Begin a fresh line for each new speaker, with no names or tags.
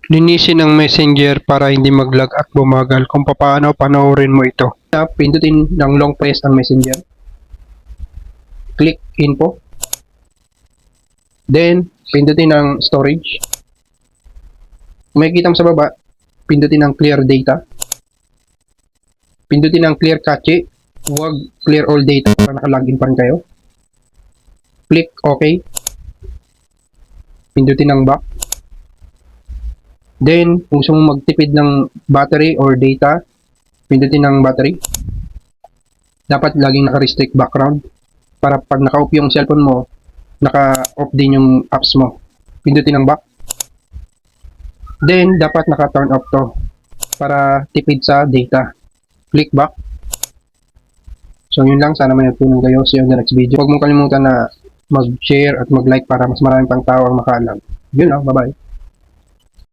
Linisin ang Messenger para hindi mag-lag at bumagal. Kung paano, panoorin mo ito. Pindutin ng long press ang Messenger. Click Info. Then, pindutin ang Storage. Kung makikita mo sa baba, pindutin ang Clear Data. Pindutin ang Clear Cache. Huwag Clear All Data para naka-login pa rin kayo. Click OK. Pindutin ang Back. Then, kung gusto mong magtipid ng battery or data, pindutin ng battery. Dapat laging naka-restrict background para pag naka-off yung cellphone mo, naka-off din yung apps mo. Pindutin ang back. Then, dapat naka-turn off to para tipid sa data. Click back. So, yun lang. Sana may natutunan kayo. See you on the next video. Huwag mong kalimutan na mag-share at mag-like para mas maraming pang tao ang makaalam. Yun lang. Bye-bye.